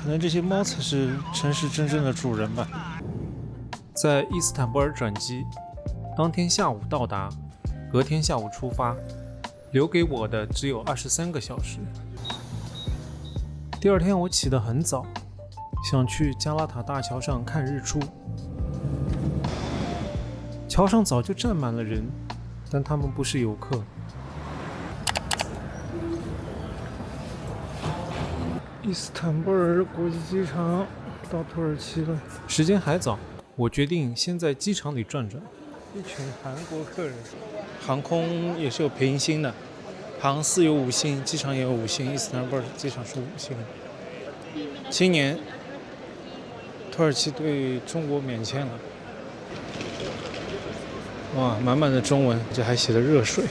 可能这些猫才是城市真正的主人吧。在伊斯坦布尔转机，当天下午到达，隔天下午出发，留给我的只有23个小时。第二天我起得很早，想去加拉塔大桥上看日出。桥上早就站满了人，但他们不是游客。伊斯坦布尔国际机场到土耳其了，时间还早，我决定先在机场里转转。一群韩国客人。航空也是有评星的，航司有5星，机场也有5星，伊斯坦布尔机场是5星。今年土耳其对中国免签了。哇，满满的中文，这还写的热水。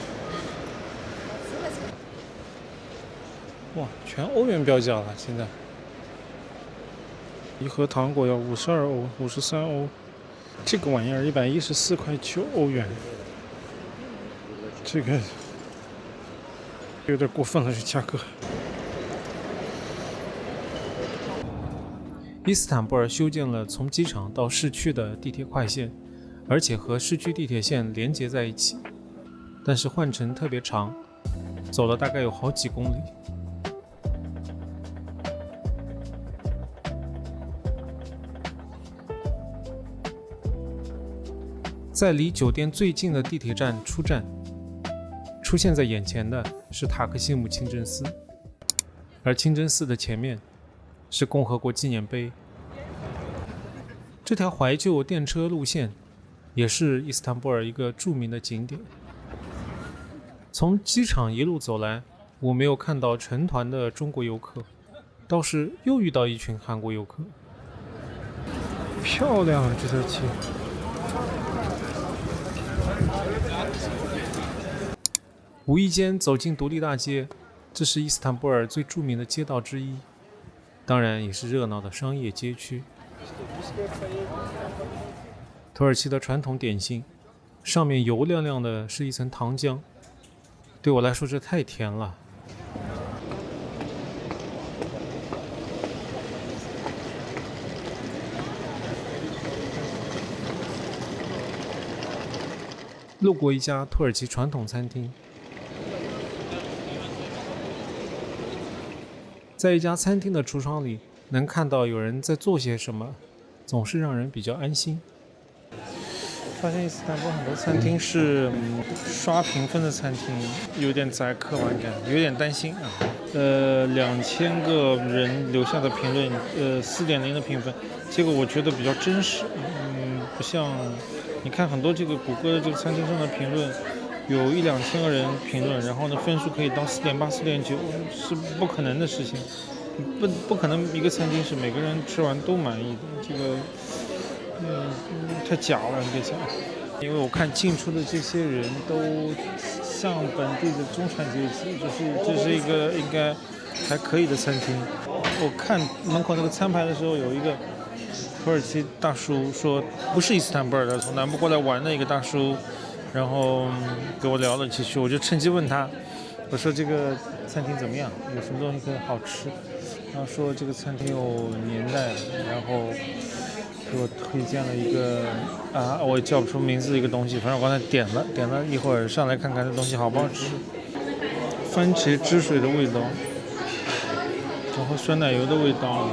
哇，全欧元标价了，现在。一盒糖果要52欧、53欧，这个玩意儿114.9块欧元，这个有点过分了，这价格。伊斯坦布尔修建了从机场到市区的地铁快线，而且和市区地铁线连接在一起，但是换乘特别长，走了大概有好几公里。在离酒店最近的地铁站出站，出现在眼前的是塔克西姆清真寺，而清真寺的前面是共和国纪念碑。这条怀旧电车路线也是伊斯坦布尔一个著名的景点。从机场一路走来，我没有看到成团的中国游客，倒是又遇到一群韩国游客。漂亮啊，这条街。无意间走进独立大街，这是伊斯坦布尔最著名的街道之一，当然也是热闹的商业街区。土耳其的传统点心，上面油亮亮的是一层糖浆，对我来说这太甜了。路过一家土耳其传统餐厅，在一家餐厅的橱窗里能看到有人在做些什么，总是让人比较安心。发现伊斯坦布尔很多餐厅是刷评分的餐厅，有点宰客观感，有点担心啊。2000个人留下的评论，4.0的评分，这个我觉得比较真实，不像你看很多这个谷歌的这个餐厅上的评论，有1-2千个人评论，然后呢分数可以到4.8、4.9，是不可能的事情，不可能一个餐厅是每个人吃完都满意的，这个太假了，你别想。因为我看进出的这些人都像本地的中产阶级，这是一个应该还可以的餐厅。我看门口那个餐牌的时候，有一个土耳其大叔说不是伊斯坦布尔的，从南部过来玩的一个大叔，然后跟我聊了几句，我就趁机问他，我说这个餐厅怎么样，有什么东西可以好吃，然后说这个餐厅有年代，然后给我推荐了一个我也叫不出名字的一个东西，反正我刚才点了一会儿，上来看看这东西好不好吃。番茄汁水的味道，然后酸奶油的味道，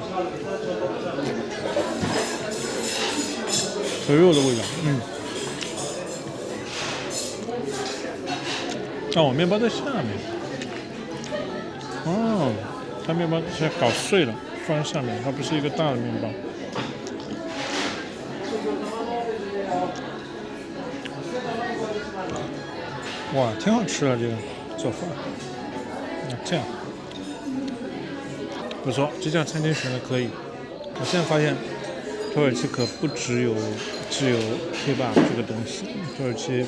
肥肉的味道，我面包在下面。它面包现在搞碎了，放在下面，它不是一个大的面包。哇，挺好吃的这个做法。这样不错，这家餐厅选的可以。我现在发现土耳其可不只有kebab这个东西，土耳其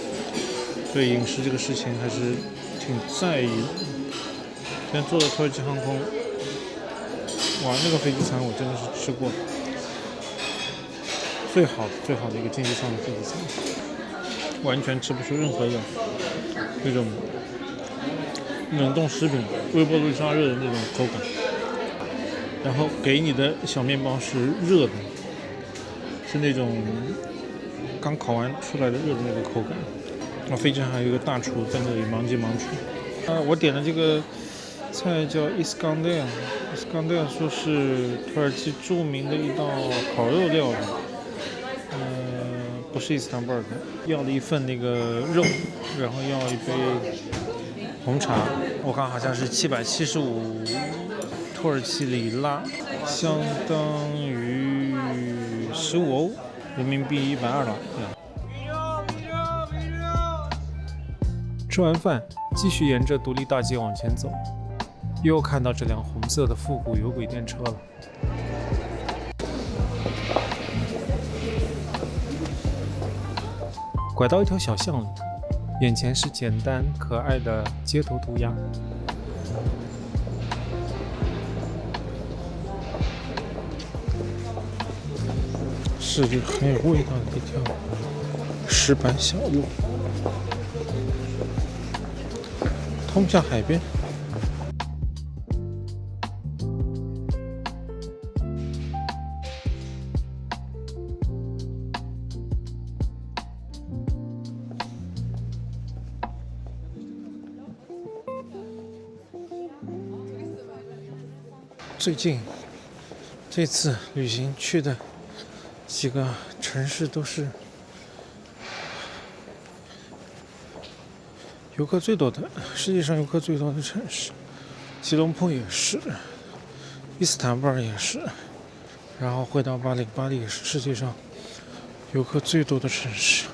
对饮食这个事情还是挺在意的。今天坐的土耳其航空，哇，那个飞机餐我真的是吃过最好的一个经济舱的飞机餐，完全吃不出任何的那种冷冻食品微波炉加热的那种口感。然后给你的小面包是热的，是那种刚烤完出来的热的那个口感。飞机上还有一个大厨在那里忙进忙出。我点的这个菜叫伊斯冈德尔，伊斯冈德尔说是土耳其著名的一道烤肉料理。不是伊斯坦布尔的，要了一份那个肉，然后要一杯红茶，我看好像是775土耳其里拉，相当于15欧，人民币120了。吃完饭，继续沿着独立大街往前走，又看到这辆红色的复古有轨电车了。拐到一条小巷里，眼前是简单可爱的街头涂鸦。是一个很有味道的一条石板小路，通向海边。最近这次旅行去的几个城市都是游客最多的，世界上游客最多的城市。吉隆坡也是，伊斯坦布尔也是，然后回到巴黎，巴黎也是世界上游客最多的城市。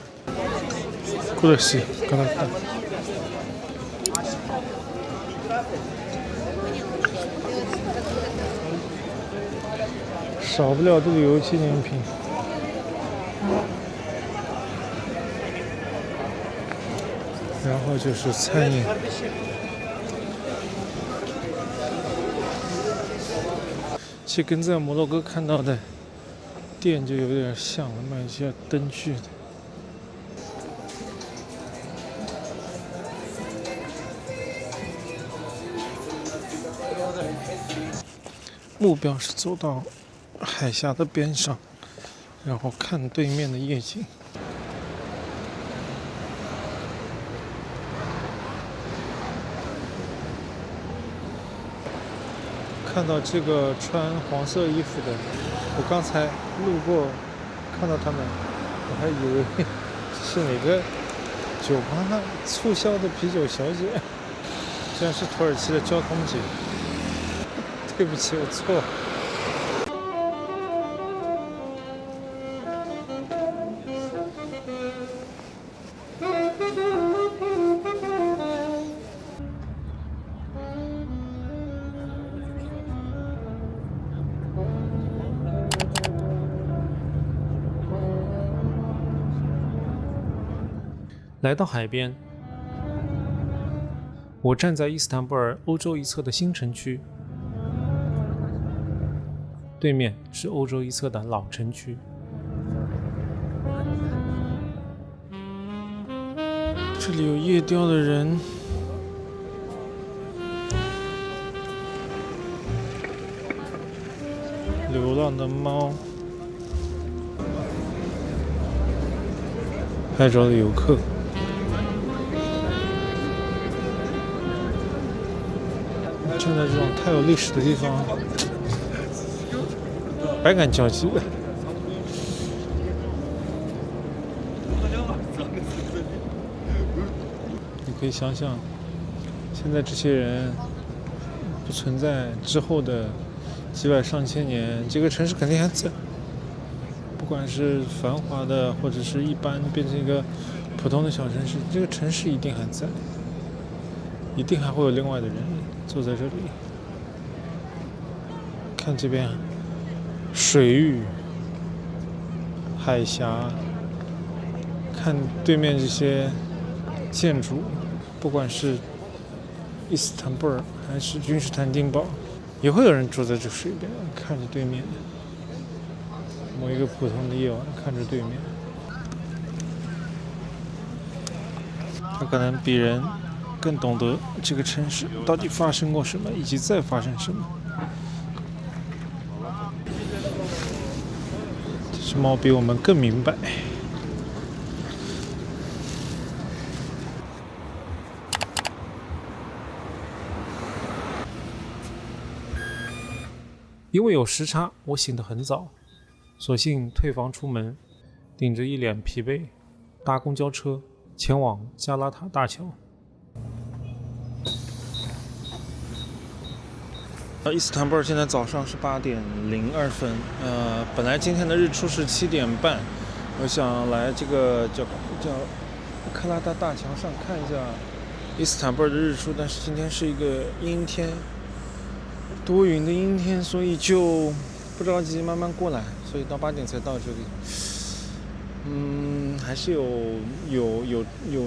库勒西，刚才看。少不了的旅游纪念品。然后就是餐饮。其实跟在摩洛哥看到的店就有点像了，卖一些灯具的。目标是走到海峡的边上，然后看对面的夜景。看到这个穿黄色衣服的，我刚才路过看到他们，我还以为是哪个酒吧促销的啤酒小姐，居然是土耳其的交通节。对不起，我错了。来到海边，我站在伊斯坦布尔欧洲一侧的新城区，对面是欧洲一侧的老城区。这里有夜钓的人，流浪的猫，拍照的游客。站在这种太有历史的地方，百感交集。你可以想想，现在这些人不存在之后的几百上千年，这个城市肯定还在。不管是繁华的，或者是一般变成一个普通的小城市，这个城市一定还在，一定还会有另外的人坐在这里。看这边水域、海峡，看对面这些建筑，不管是伊斯坦布尔还是君士坦丁堡，也会有人坐在这水边，看着对面某一个普通的夜晚，看着对面。他可能比人更懂得这个城市到底发生过什么，以及在发生什么。只猫比我们更明白。因为有时差，我醒得很早，索性退房出门，顶着一脸疲惫，搭公交车前往加拉塔大桥。伊斯坦布尔现在早上是8:02。本来今天的日出是7点半，我想来这个叫克拉达大桥上看一下伊斯坦布尔的日出，但是今天是一个阴天，多云的阴天，所以就不着急，慢慢过来，所以到8点才到这里。还是有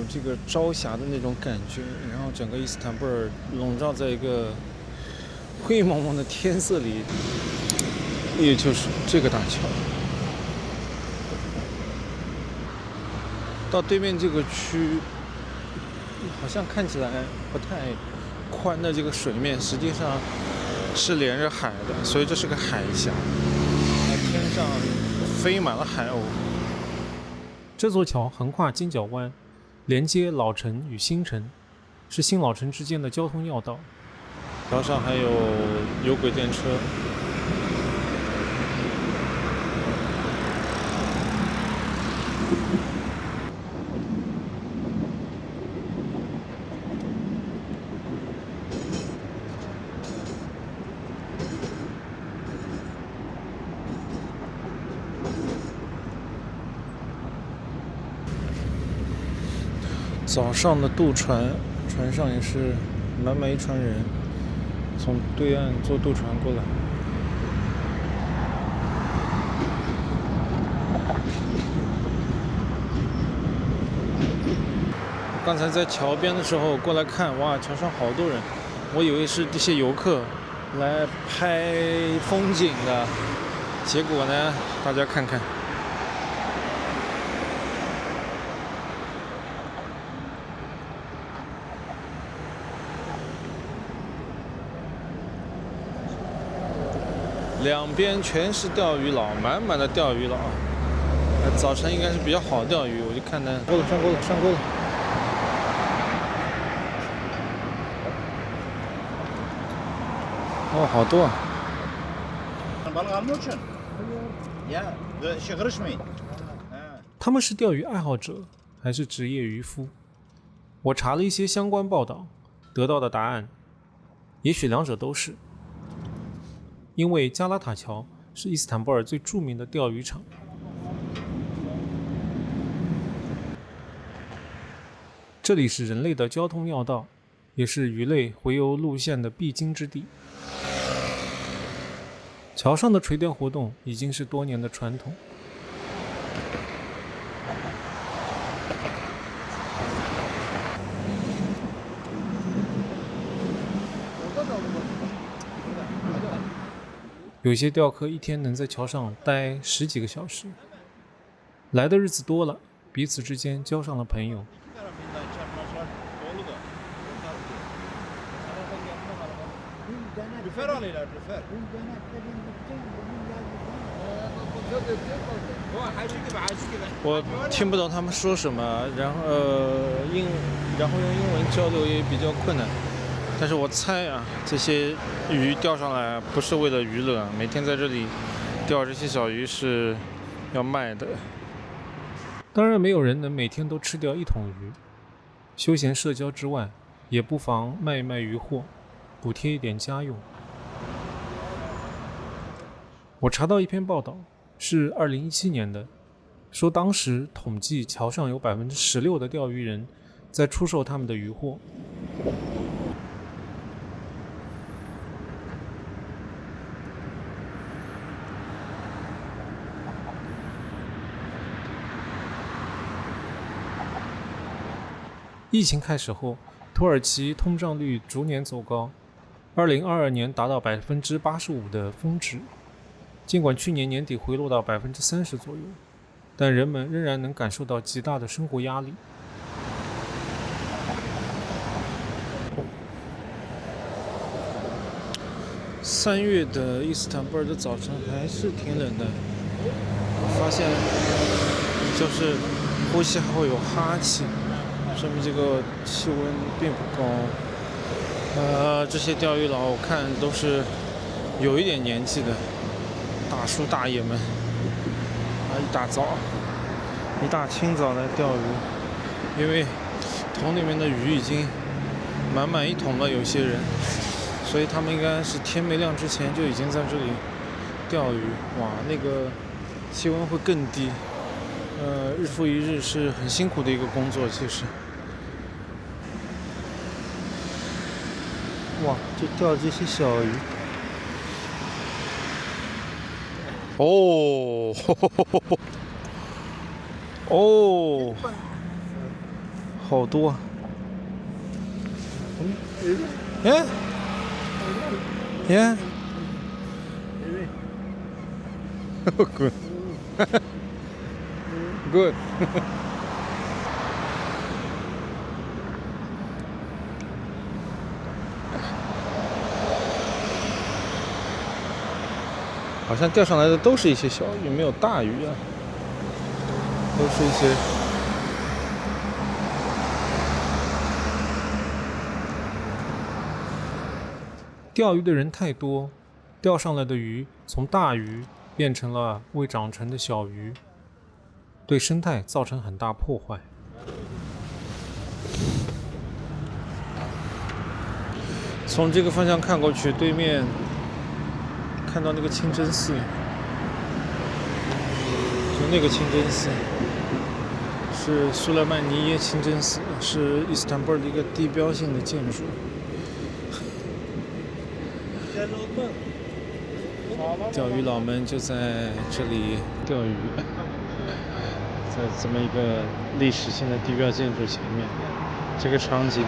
这个朝霞的那种感觉，然后整个伊斯坦布尔笼罩在一个灰蒙蒙的天色里，也就是这个大桥。到对面这个区，好像看起来不太宽的这个水面，实际上是连着海的，所以这是个海峡。天上飞满了海鸥。这座桥横跨金角湾，连接老城与新城，是新老城之间的交通要道。桥上还有轨电车。早上的渡船，船上也是满满一船人，从对岸坐渡船过来。刚才在桥边的时候过来看，哇，桥上好多人，我以为是这些游客来拍风景的，结果呢，大家看看。两边全是钓鱼佬，满满的钓鱼佬。早晨应该是比较好钓鱼，我就看到上钩了。哦，好多啊！他们是钓鱼爱好者还是职业渔夫？我查了一些相关报道，得到的答案，也许两者都是。因为加拉塔桥是伊斯坦布尔最著名的钓鱼场，这里是人类的交通要道，也是鱼类洄游路线的必经之地。桥上的垂钓活动已经是多年的传统。有些钓客一天能在桥上待10几个小时，来的日子多了，彼此之间交上了朋友。我听不懂他们说什么，然后用英文交流也比较困难。但是我猜啊，这些鱼钓上来不是为了娱乐，每天在这里钓这些小鱼是要卖的。当然，没有人能每天都吃掉1桶鱼，休闲社交之外，也不妨卖一卖鱼货，补贴一点家用。我查到一篇报道，是2017年的，说当时统计桥上有16%的钓鱼人在出售他们的鱼货。疫情开始后，土耳其通胀率逐年走高，2022年达到85%的峰值。尽管去年年底回落到30%左右，但人们仍然能感受到极大的生活压力。3月的伊斯坦布尔的早晨还是挺冷的，发现就是呼吸还会有哈气，说明这个气温并不高。这些钓鱼佬我看都是有一点年纪的大叔大爷们，一大早一大清早来钓鱼，因为桶里面的鱼已经满满一桶了，有些人，所以他们应该是天没亮之前就已经在这里钓鱼。哇，那个气温会更低，日复一日是很辛苦的一个工作，其实。哇，就钓这些小鱼。哦，哦，好多。Yeah. Yeah. Oh, good. Good. 好像钓上来的都是一些小鱼，没有大鱼啊，都是一些。钓鱼的人太多，钓上来的鱼从大鱼变成了未长成的小鱼，对生态造成很大破坏。从这个方向看过去，对面看到那个清真寺，就那个清真寺是苏莱曼尼耶清真寺，是伊斯坦布尔的一个地标性的建筑。钓鱼佬们就在这里钓鱼，在这么一个历史性的地标建筑前面，这个场景。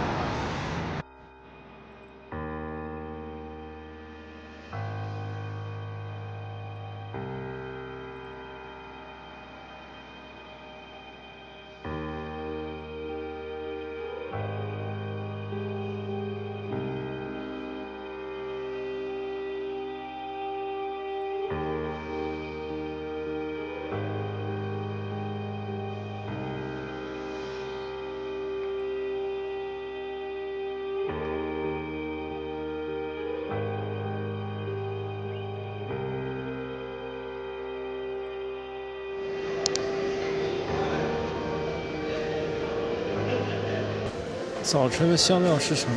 早晨的香料市场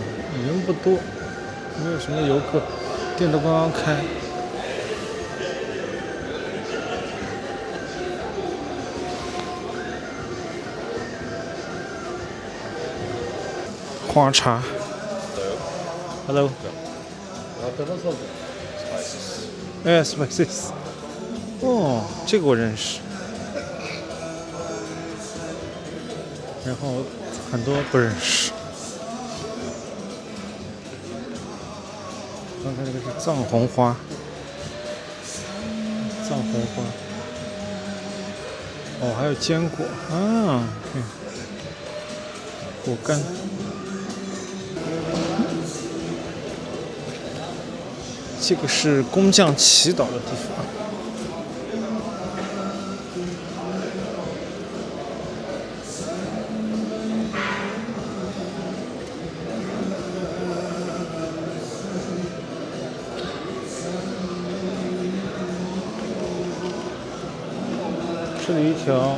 人不多，没有什么游客，店都刚刚开。花茶 ，Hello。哎，spices。哦，这个我认识。然后很多不认识。刚才这个是藏红花，藏红花。哦，还有坚果啊，果干。这个是工匠祈祷的地方。这里一条，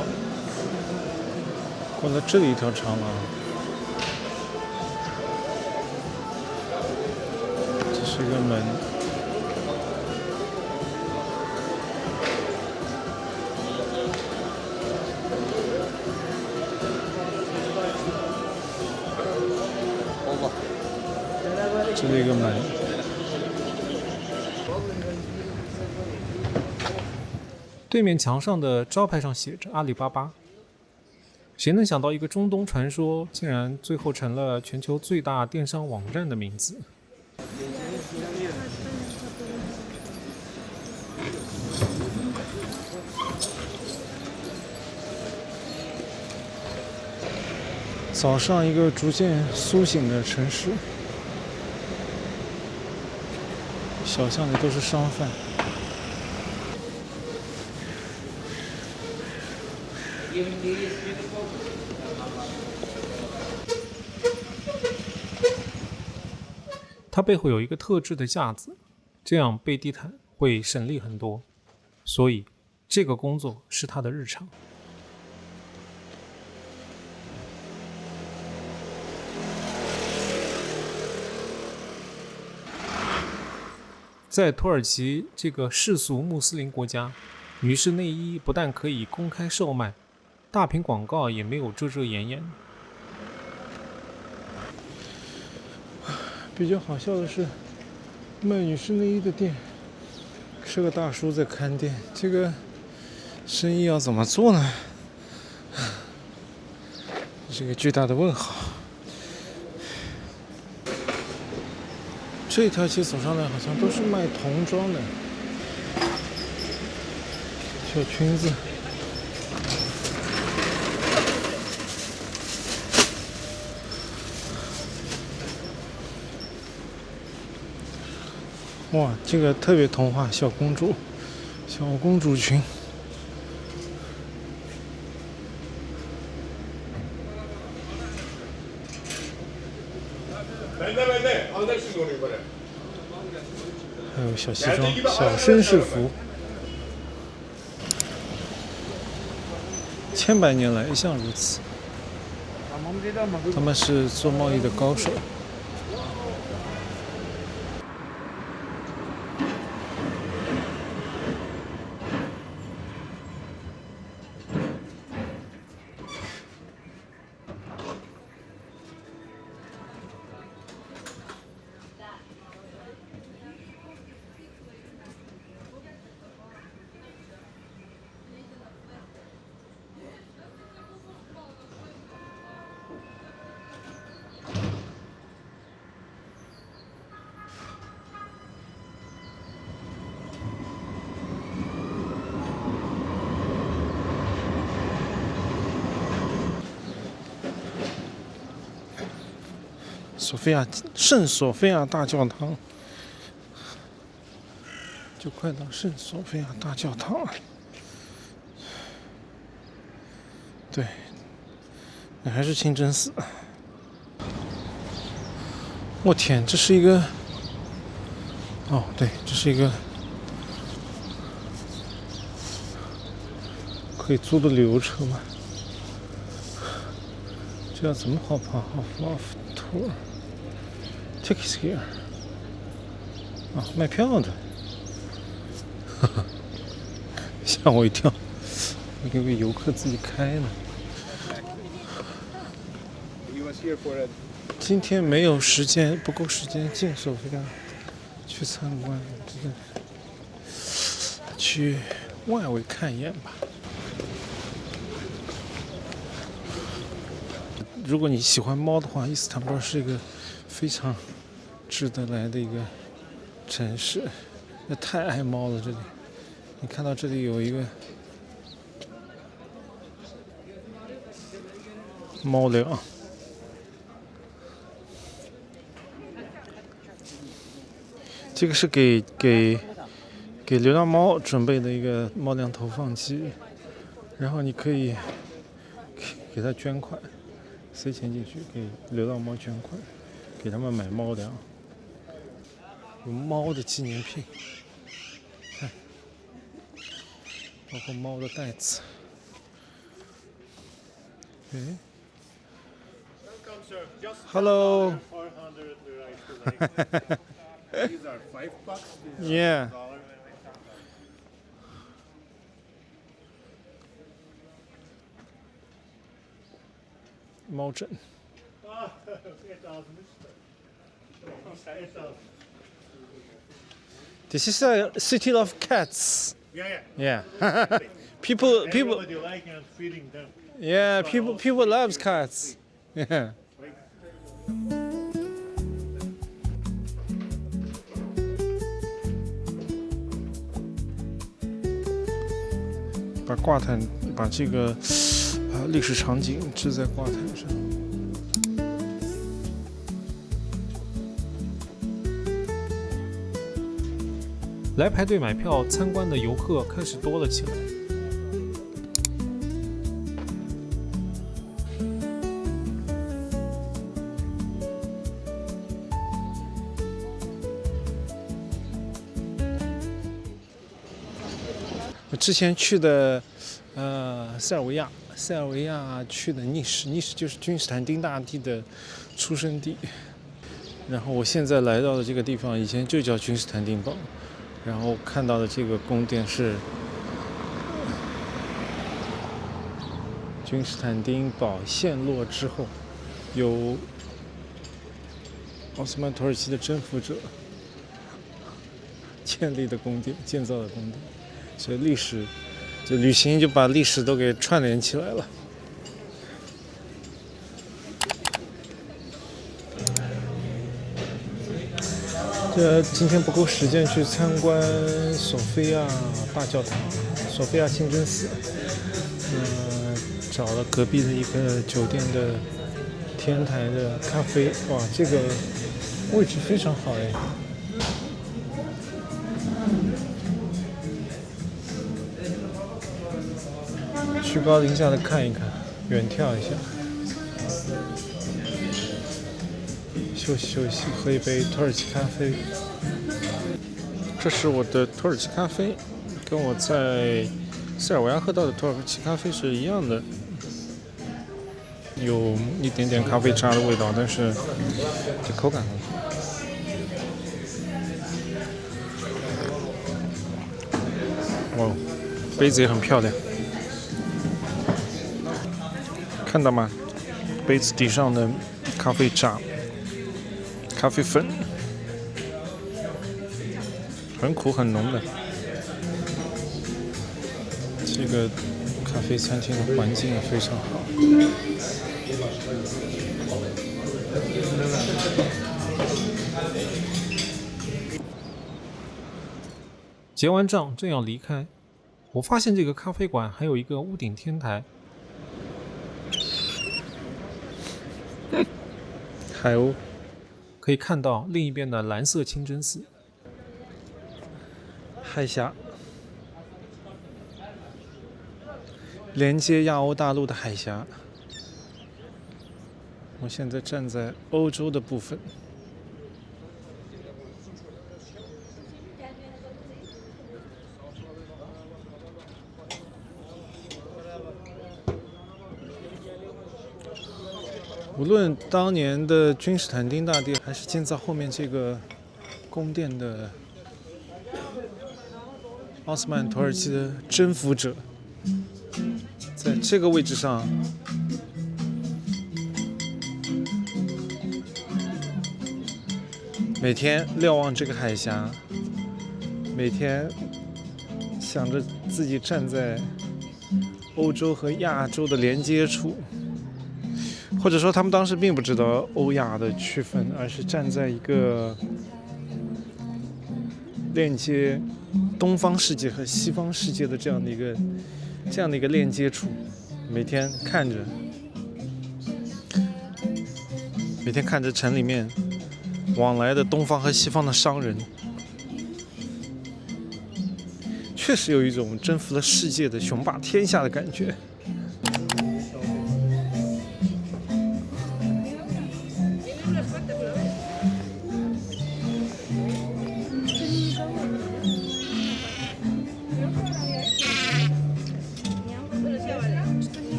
过了这里一条长廊，这是一个门。这里一个门。对面墙上的招牌上写着阿里巴巴，谁能想到一个中东传说竟然最后成了全球最大电商网站的名字？早上一个逐渐苏醒的城市，小巷里都是商贩。它背后有一个特制的架子，这样背地毯会省力很多，所以这个工作是他的日常。在土耳其这个世俗穆斯林国家，女士内衣不但可以公开售卖，大屏广告也没有遮遮掩掩。比较好笑的是，卖女士内衣的店是个大叔在看店，这个生意要怎么做呢？是个巨大的问号。这条街走上来好像都是卖童装的，小裙子。哇，这个特别童话，小公主裙。还有小西装、小绅士服，千百年来一向如此。他们是做贸易的高手。圣索菲亚大教堂，就快到圣索菲亚大教堂了。对，那还是清真寺。我天，这是一个……哦，对，这是一个可以租的旅游车吗？这要怎么好跑？Off tour tickets here 啊，卖票的，吓我一跳，我以为游客自己开呢。今天没有时间，不够时间进索菲亚去参观，这个去外围看一眼吧。如果你喜欢猫的话，伊斯坦布尔是一个非常值得来的一个城市。那太爱猫了，这里。你看到这里有一个猫粮，这个是给流浪猫准备的一个猫粮投放机，然后你可以给它捐款。塞钱进去给流浪猫捐款，给他们买猫粮，有猫的纪念品，看，包括猫的袋子。哎 ，Hello。Yeah。猫枕。This is a city of cats. Yeah. people. Yeah, people loves cats. Yeah. 把挂毯，把这个历史场景置在挂毯上。来排队买票参观的游客开始多了起来。我之前去的塞尔维亚去的尼什就是君士坦丁大帝的出生地。然后我现在来到的这个地方以前就叫君士坦丁堡，然后看到的这个宫殿是君士坦丁堡陷落之后由奥斯曼土耳其的征服者建立的宫殿，建造的宫殿，所以历史这旅行就把历史都给串联起来了。今天不够时间去参观索菲亚大教堂、索菲亚清真寺。找了隔壁的一个酒店的天台的咖啡，哇，这个位置非常好哎。居高临下的看一看，远眺一下，休息休息，喝一杯土耳其咖啡。这是我的土耳其咖啡，跟我在塞尔维亚喝到的土耳其咖啡是一样的，有一点点咖啡渣的味道，但是这口感很好。哇，杯子也很漂亮，看到吗？杯子底上的咖啡渣、咖啡粉，很苦很浓的。这个咖啡餐厅的环境也非常好。结完账正要离开，我发现这个咖啡馆还有一个屋顶天台。海鸥可以看到另一边的蓝色清真寺。海峡，连接亚欧大陆的海峡。我现在站在欧洲的部分。无论当年的君士坦丁大帝，还是建造后面这个宫殿的奥斯曼土耳其的征服者，在这个位置上，每天瞭望这个海峡，每天想着自己站在欧洲和亚洲的连接处。或者说他们当时并不知道欧亚的区分，而是站在一个链接东方世界和西方世界的这样的一个链接处，每天看着城里面往来的东方和西方的商人，确实有一种征服了世界的雄霸天下的感觉。